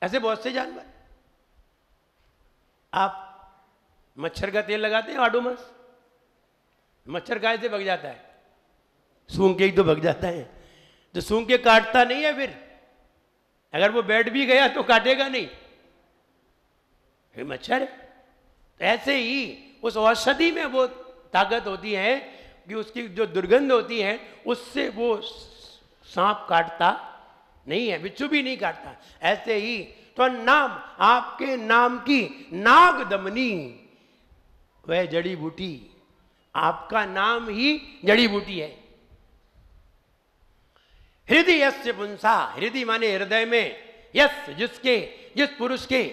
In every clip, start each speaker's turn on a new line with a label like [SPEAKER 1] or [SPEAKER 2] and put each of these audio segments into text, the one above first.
[SPEAKER 1] ऐसे बहुत से जानवर। आप मच्छर का तेल लगाते हैं ऑडोमस, मच्छर काहे से भग जाता है? सूंघ के ही तो भग जाता है। तो सूंघ के काटता नहीं है, फिर अगर वो बैठ भी गया तो काटेगा नहीं, फिर मच्छर है। तो ऐसे ही उस औषधि में वो ताकत होती है कि उसकी जो दुर्गंध होती है उससे वो सांप काटता नहीं है, बिच्छू भी नहीं काटता। ऐसे ही तो नाम, आपके नाम की नाग दमनी, वह जड़ी बूटी, आपका नाम ही जड़ी बूटी है। हृदय यस्य पुंसा, हृदय माने हृदय में, यस जिसके, जिस पुरुष के,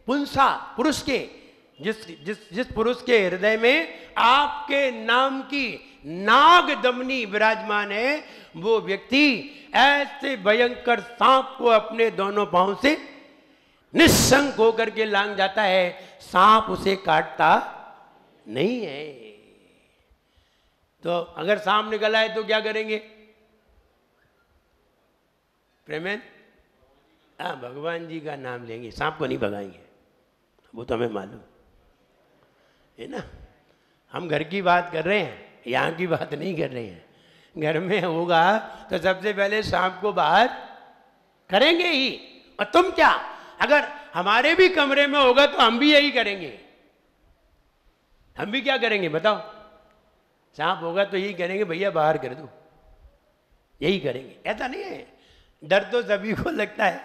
[SPEAKER 1] पुंसा पुरुष के, जिस पुरुष के हृदय में आपके नाम की नाग दमनी विराजमान है, वो व्यक्ति ऐसे भयंकर सांप को अपने दोनों पांव से निस्संक होकर के लांग जाता है, सांप उसे काटता नहीं है। तो अगर सांप निकल आए तो क्या करेंगे? प्रेमेन, हाँ, भगवान जी का नाम लेंगे, सांप को नहीं भगाएंगे, वो तो हमें मालूम है ना। हम घर की बात कर रहे हैं, यहाँ की बात नहीं कर रहे हैं। घर में होगा तो सबसे पहले सांप को बाहर करेंगे ही। और तुम क्या, अगर हमारे भी कमरे में होगा तो हम भी यही करेंगे। हम भी क्या करेंगे बताओ? सांप होगा तो यही करेंगे, भैया बाहर कर दो, यही करेंगे। ऐसा नहीं है, डर तो सभी को लगता है,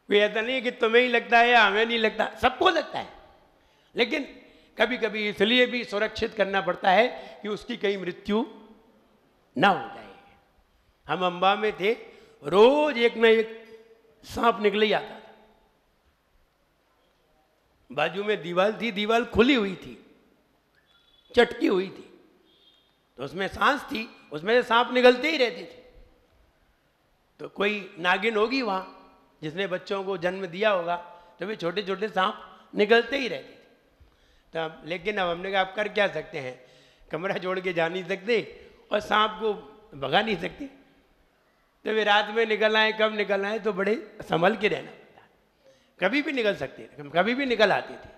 [SPEAKER 1] कोई ऐसा नहीं है कि तुम्हें ही लगता है या हमें नहीं लगता, सबको लगता है। लेकिन कभी कभी इसलिए भी सुरक्षित करना पड़ता है कि उसकी कहीं मृत्यु ना हो जाए। हम अंबा में थे, रोज एक ना एक सांप निकल ही आता था। बाजू में दीवार थी, दीवार खुली हुई थी, चटकी हुई थी, तो उसमें सांस थी, उसमें से सांप निकलते ही रहते थे। तो कोई नागिन होगी वहां जिसने बच्चों को जन्म दिया होगा, तो भी छोटे छोटे सांप निकलते ही रहते थे। तब लेकिन अब हमने कहा आप कर क्या सकते हैं, कमरा छोड़ के जा नहीं सकते और सांप को भगा नहीं सकते, तो वे रात में निकल आए, कब निकल आए तो बड़े संभल के रहना पड़ता। कभी भी निकल सकते थे, कभी भी निकल आते थे।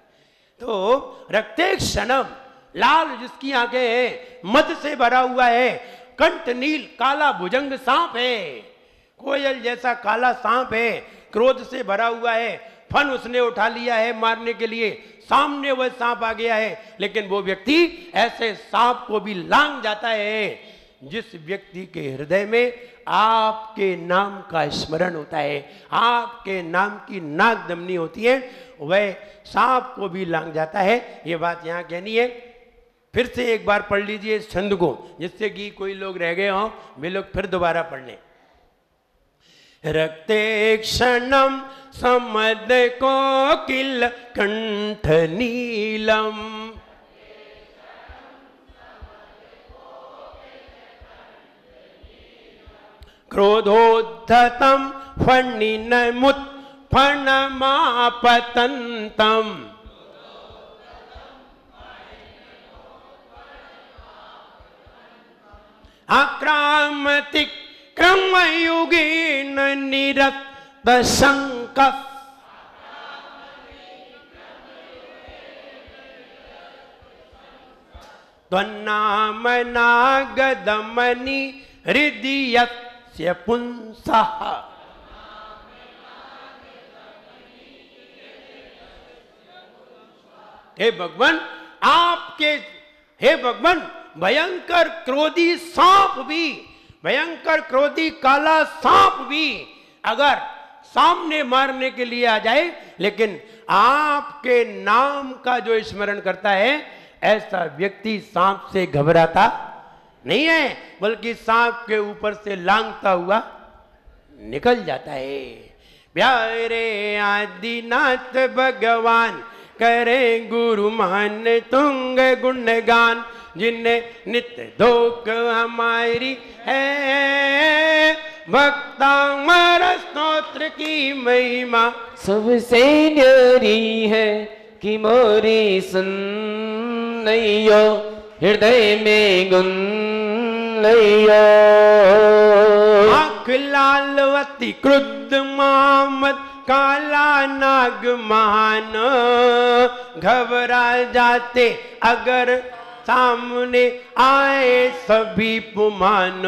[SPEAKER 1] तो रक्ते क्षणम, लाल जिसकी आंखें हैं, मद से भरा हुआ है, कंठ नील काला भुजंग सांप है, कोयल जैसा काला सांप है, क्रोध से भरा हुआ है, फन उसने उठा लिया है मारने के लिए, सामने वह सांप आ गया है, लेकिन वो व्यक्ति ऐसे सांप को भी लांग जाता है जिस व्यक्ति के हृदय में आपके नाम का स्मरण होता है, आपके नाम की नाग दमनी होती है, वह सांप को भी लांग जाता है। ये बात यहाँ कहनी है। फिर से एक बार पढ़ लीजिए इस छंद को, जिससे कि कोई लोग रह गए हों वे लोग फिर दोबारा पढ़ लें। रक्ते क्षणम समद को किल कंठ नीलम, क्रोधोद्धतम फणिनमुत फणमापतंतम, आक्रामतिक क्रमयुगीन निरत शंकस, त्वन्नाम नागदमनि हृदयस्य पुंसः। हे भगवान, आपके, हे भगवान, भयंकर क्रोधी सांप भी, भयंकर क्रोधी काला सांप भी अगर सामने मारने के लिए आ जाए, लेकिन आपके नाम का जो स्मरण करता है, ऐसा व्यक्ति सांप से घबराता नहीं है, बल्कि सांप के ऊपर से लांघता हुआ निकल जाता है। प्यारे आदिनाथ भगवान करें गुरु मान तुंग गुणगान, जिन्हें नित्य धोख हमारी है, भक्तामर स्तोत्र की महिमा
[SPEAKER 2] सबसे न्यारी है, कि मोरी सुन नैयो हृदय में गुन लैयो।
[SPEAKER 1] आँख लालवती क्रुद्ध मामद काला नाग महान, घबरा जाते अगर सामने आए सभी पुमान।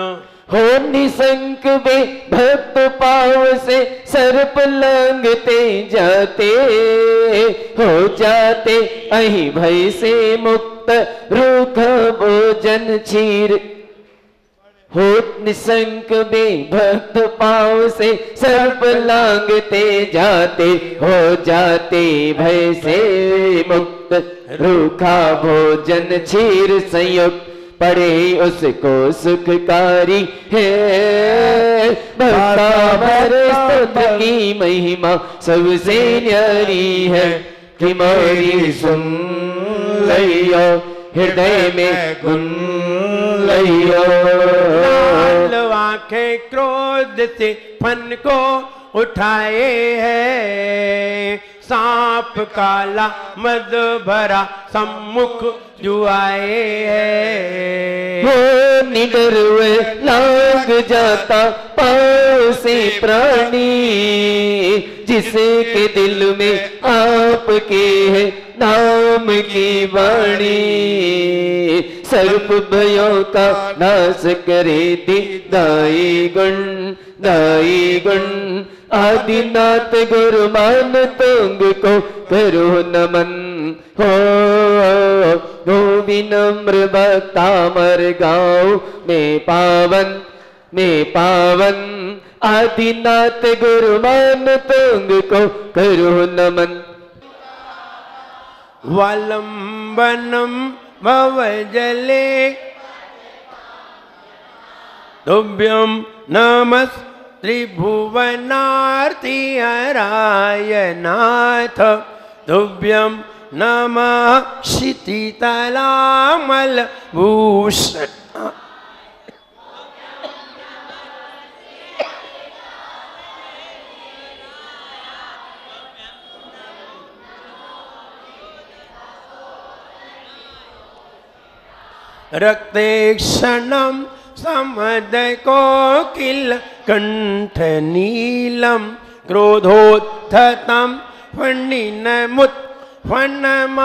[SPEAKER 2] हो निसंक बे भक्त पाव से सर्प लंघते जाते, हो जाते अहि भय से मुक्त रूख भोजन क्षीर। हो निसंक बे भक्त पाव से सर्प लांघते जाते, हो जाते भय से मुक्त रूखा भोजन क्षीर संयुक्त। पढ़े उसको सुखकारी है, भक्ता भर स्तुति की महिमा सबसे न्यारी है। कि मोरी सुन लियो हृदय में गुन लियो।
[SPEAKER 1] लाल आंखें क्रोध से फन को उठाए है, सांप काला मद भरा सम्मुख जुआए है।
[SPEAKER 2] वो निडर हुए लाग जाता पाँव से प्राणी, जिसके दिल में आपके है नाम की वाणी। सर्प भयों का नाश करे दी दाई गुण, दाई गुण। आदिनाथ गुरु मान तुंग को करो नमन। हो विनम्र भक्ता मर गाँव में पावन, में पावन। आदिनाथ गुरु मान तुंग को करो नमन।
[SPEAKER 1] वालंबनम भवजले तुभ्यं नमस् त्रिभुवनार्ति हराय नाथ। तुभ्यं नमः क्षितितलामल भूषण। रक्ते क्षणम समद कोकिल कंठ नीलम, क्रोधोत्थतम फणिनमुत फणमापतंतम।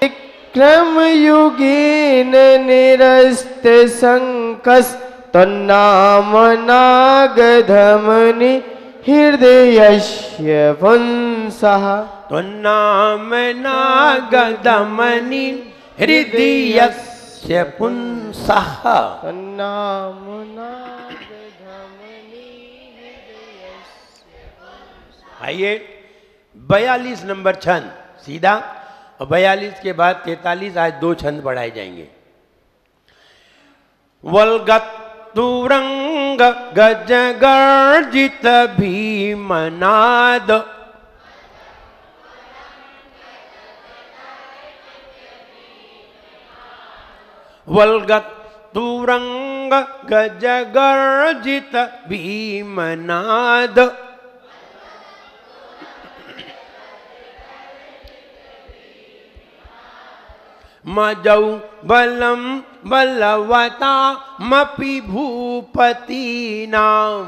[SPEAKER 2] विक्रम युगीन निरस्त संकस, तन्नाम नागधमनि हृदयस्य पुंसः।
[SPEAKER 1] त्वन्नाम नागदमनि हृदयस्य पुंसः।
[SPEAKER 2] तन्नाम नागधमनि हृदयस्य पुंसः।
[SPEAKER 1] आइए 42 नंबर छंद सीधा, और 42 के बाद 43 आज 2 छंद पढ़ाए जाएंगे। वल्गत तुरंग गज गर्जित भीमनाद, वल्गत तुरंग गज गर्जित भीमनाद। मजौ बलम बलवता मपि भूपतीनाम।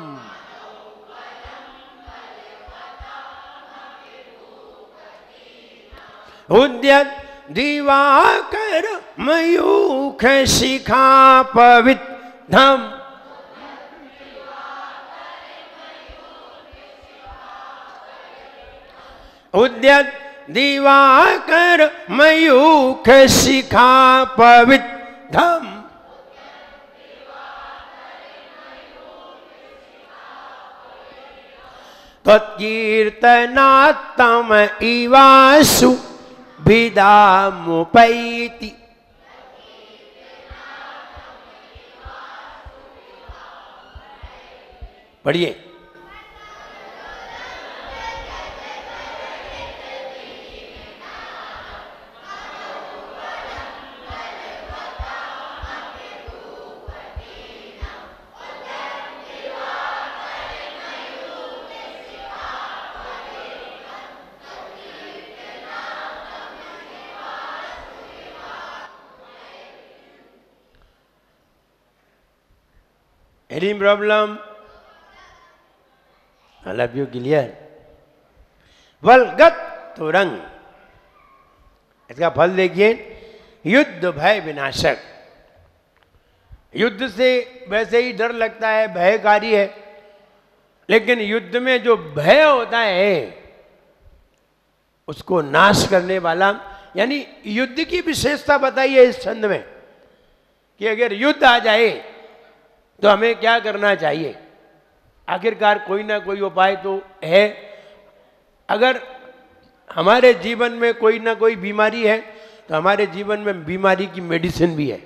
[SPEAKER 1] उद्यत दिवाकर मयूख शिखा पवित्रम। उद्यत दिवाकर मयूख शिखा पवित्रम। तत्कीर्तनात्तम इवासु भिदामुपैति। पढ़िए। Any problem? All of you clear? बलगत तुरंग, इसका फल देखिए, युद्ध भय विनाशक। युद्ध से वैसे ही डर लगता है, भयकारी है, लेकिन युद्ध में जो भय होता है उसको नाश करने वाला। यानी युद्ध की विशेषता बताइए इस छंद में कि अगर युद्ध आ जाए तो हमें क्या करना चाहिए। आखिरकार कोई ना कोई उपाय तो है। अगर हमारे जीवन में कोई ना कोई बीमारी है तो हमारे जीवन में बीमारी की मेडिसिन भी है।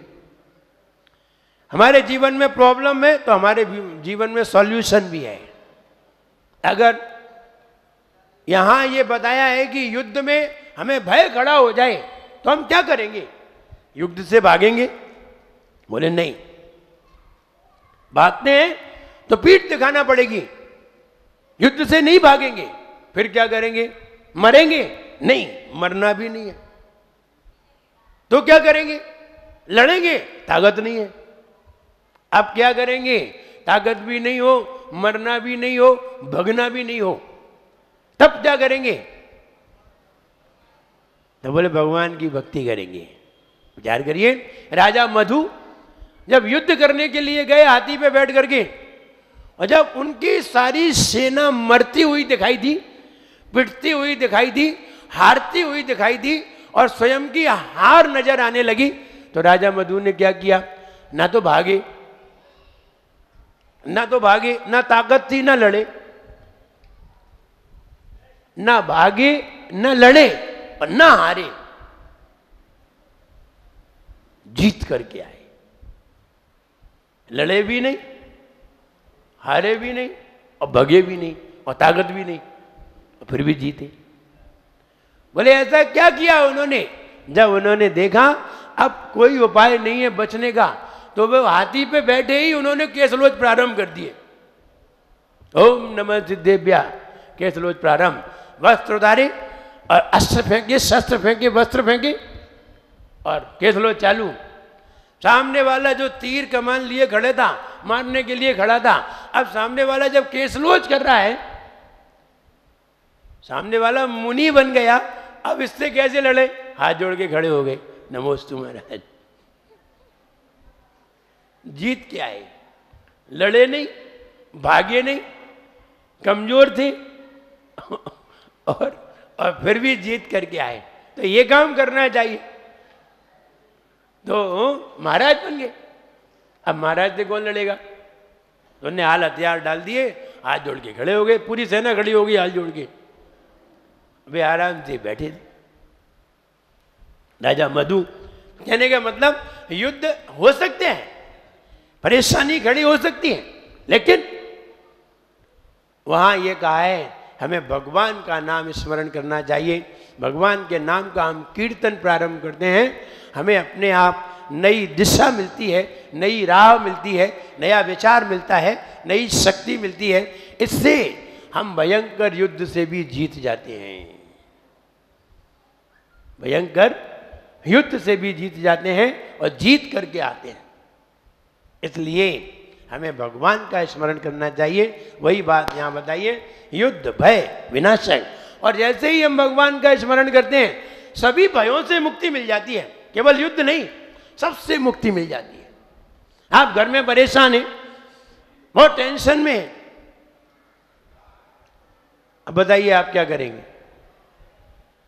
[SPEAKER 1] हमारे जीवन में प्रॉब्लम है तो हमारे जीवन में सॉल्यूशन भी है। अगर यहां ये बताया है कि युद्ध में हमें भय खड़ा हो जाए तो हम क्या करेंगे? युद्ध से भागेंगे? बोले नहीं, भागते हैं तो पीठ दिखाना पड़ेगी, युद्ध से नहीं भागेंगे। फिर क्या करेंगे? मरेंगे? नहीं, मरना भी नहीं है तो क्या करेंगे? लड़ेंगे? ताकत नहीं है। अब क्या करेंगे? ताकत भी नहीं हो, मरना भी नहीं हो, भगना भी नहीं हो, तब क्या करेंगे? तो बोले भगवान की भक्ति करेंगे। विचार करिए, राजा मधु जब युद्ध करने के लिए गए हाथी पे बैठ करके, और जब उनकी सारी सेना मरती हुई दिखाई दी, पिटती हुई दिखाई दी, हारती हुई दिखाई दी और स्वयं की हार नजर आने लगी, तो राजा मधु ने क्या किया? ना तो भागे, ना ताकत थी, ना लड़े, ना भागे, ना लड़े और ना हारे, जीत करके आए। लड़े भी नहीं, हारे भी नहीं और भगे भी नहीं और ताकत भी नहीं, और फिर भी जीते। बोले ऐसा क्या किया उन्होंने? जब उन्होंने देखा अब कोई उपाय नहीं है बचने का, तो वे हाथी पे बैठे ही उन्होंने केसलोच प्रारंभ कर दिए। ओम नमः सिद्धेभ्या, केसलोच प्रारंभ, वस्त्र उतारे और अस्त्र फेंके, शस्त्र फेंके, वस्त्र फेंके और केसलोच चालू। सामने वाला जो तीर कमान लिए खड़े था, मारने के लिए खड़ा था, अब सामने वाला जब केसलोच कर रहा है, सामने वाला मुनि बन गया, अब इससे कैसे लड़े? हाथ जोड़ के खड़े हो गए, नमोस्तु महाराज। जीत के आए, लड़े नहीं, भागे नहीं, कमजोर थे और फिर भी जीत करके आए। तो ये काम करना चाहिए। तो महाराज बन गए। अब महाराज से कौन लड़ेगा? तो उन्हें हाल हथियार डाल दिए, हाथ जोड़ के खड़े हो गए, पूरी सेना खड़ी हो गई हाथ जोड़ के, वे आराम से बैठे थे। राजा मधु, कहने का मतलब युद्ध हो सकते हैं, परेशानी खड़ी हो सकती है, लेकिन वहां ये कहा है हमें भगवान का नाम स्मरण करना चाहिए। भगवान के नाम का हम कीर्तन प्रारंभ करते हैं, हमें अपने आप नई दिशा मिलती है, नई राह मिलती है, नया विचार मिलता है, नई शक्ति मिलती है। इससे हम भयंकर युद्ध से भी जीत जाते हैं, भयंकर युद्ध से भी जीत जाते हैं और जीत करके आते हैं। इसलिए हमें भगवान का स्मरण करना चाहिए। वही बात यहाँ बताइए, युद्ध भय विनाशक। और जैसे ही हम भगवान का स्मरण करते हैं सभी भयों से मुक्ति मिल जाती है, केवल युद्ध नहीं, सबसे मुक्ति मिल जाती है। आप घर में परेशान हैं, बहुत टेंशन में हैं, अब बताइए आप क्या करेंगे?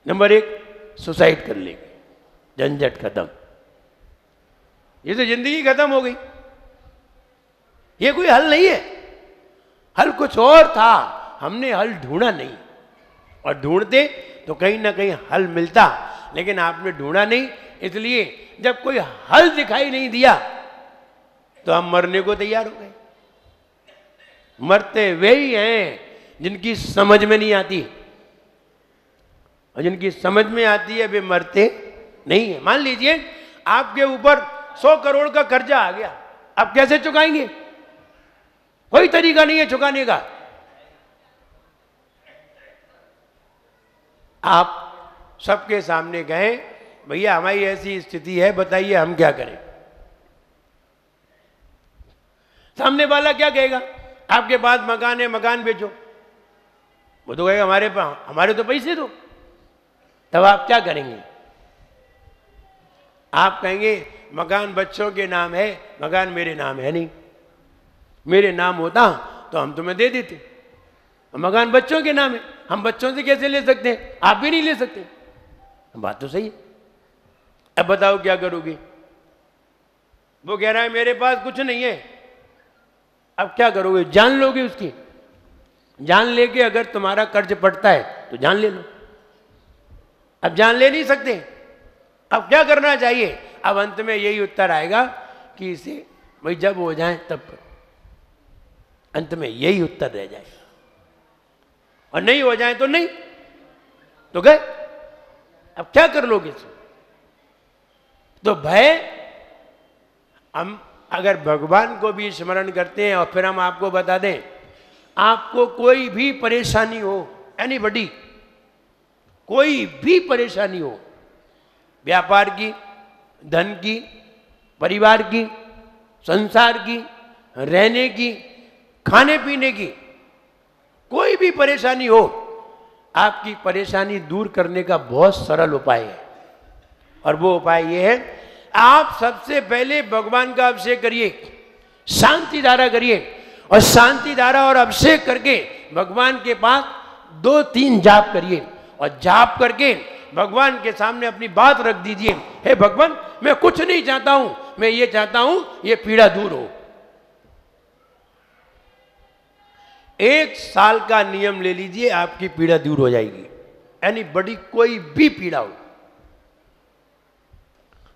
[SPEAKER 1] नंबर 1, सुसाइड कर लेंगे, झंझट खत्म। ये तो जिंदगी खत्म हो गई, ये कोई हल नहीं है। हल कुछ और था, हमने हल ढूंढा नहीं, और ढूंढते तो कहीं ना कहीं हल मिलता, लेकिन आपने ढूंढा नहीं। इसलिए जब कोई हल दिखाई नहीं दिया तो हम मरने को तैयार हो गए। मरते वे ही हैं जिनकी समझ में नहीं आती, और जिनकी समझ में आती है वे मरते नहीं है। मान लीजिए आपके ऊपर 100 करोड़ का कर्जा आ गया, आप कैसे चुकाएंगे? कोई तरीका नहीं है चुकाने का। आप सबके सामने गए, भैया हमारी ऐसी स्थिति है, बताइए हम क्या करें? सामने वाला क्या कहेगा? आपके पास मकान है, मकान बेचो। वो तो कहेगा हमारे तो पैसे दो। तब आप क्या करेंगे? आप कहेंगे मकान बच्चों के नाम है, मकान मेरे नाम है नहीं, मेरे नाम होता तो हम तुम्हें दे देते। मकान बच्चों के नाम है, हम बच्चों से कैसे ले सकते हैं? आप भी नहीं ले सकते। बात तो सही है। अब बताओ क्या करोगे? वो कह रहा है मेरे पास कुछ नहीं है। अब क्या करोगे? जान लोगे उसकी? जान लेके अगर तुम्हारा कर्ज पड़ता है तो जान ले लो। अब जान ले नहीं सकते, अब क्या करना चाहिए? अब अंत में यही उत्तर आएगा कि इसे भाई जब हो जाए तब करो। अंत में यही उत्तर रह जाएगा। और नहीं हो जाए तो नहीं, तो गए। अब क्या कर लोगे इसमें? तो भय, हम अगर भगवान को भी स्मरण करते हैं और फिर हम आपको बता दें, आपको कोई भी परेशानी हो, एनीबॉडी, कोई भी परेशानी हो, व्यापार की, धन की, परिवार की, संसार की, रहने की, खाने पीने की, कोई भी परेशानी हो, आपकी परेशानी दूर करने का बहुत सरल उपाय है। और वो उपाय ये है, आप सबसे पहले भगवान का अभिषेक करिए, शांति धारा करिए, और शांति धारा और अभिषेक करके भगवान के पास 2-3 जाप करिए, और जाप करके भगवान के सामने अपनी बात रख दीजिए। हे भगवान, मैं कुछ नहीं चाहता हूं, मैं ये चाहता हूं ये पीड़ा दूर हो। 1 साल का नियम ले लीजिए, आपकी पीड़ा दूर हो जाएगी। एनीबॉडी, कोई भी पीड़ा हो।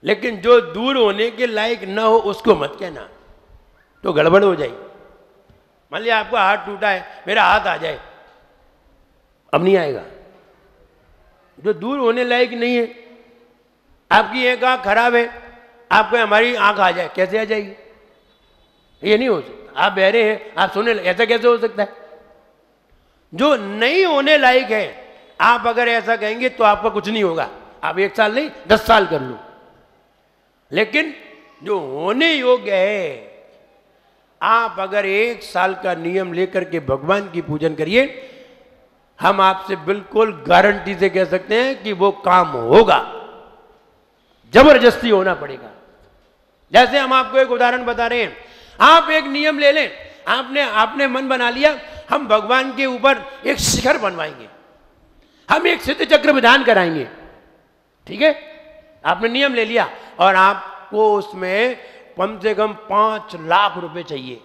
[SPEAKER 1] लेकिन जो दूर होने के लायक न हो उसको मत कहना, तो गड़बड़ हो जाएगी। मान लिया आपका हाथ टूटा है, मेरा हाथ आ जाए, अब नहीं आएगा। जो दूर होने लायक नहीं है, आपकी एक आंख खराब है, आपको हमारी आंख आ जाए, कैसे आ जाएगी? ये नहीं हो सकता। आप बहरे हैं, आप सुने, ऐसा कैसे हो सकता है? जो नहीं होने लायक है, आप अगर ऐसा कहेंगे तो आपका कुछ नहीं होगा। आप 1 साल नहीं 10 साल कर लो। लेकिन जो होने योग्य है, आप अगर 1 साल का नियम लेकर के भगवान की पूजन करिए, हम आपसे बिल्कुल गारंटी से कह सकते हैं कि वो काम होगा। जबरदस्ती होना पड़ेगा। जैसे हम आपको एक उदाहरण बता रहे हैं, आप एक नियम ले लें, आपने मन बना लिया, हम भगवान के ऊपर एक शिखर बनवाएंगे, हम एक सिद्ध चक्र विधान कराएंगे। ठीक है, आपने नियम ले लिया, और आपको उसमें कम से कम 5 लाख रुपए चाहिए।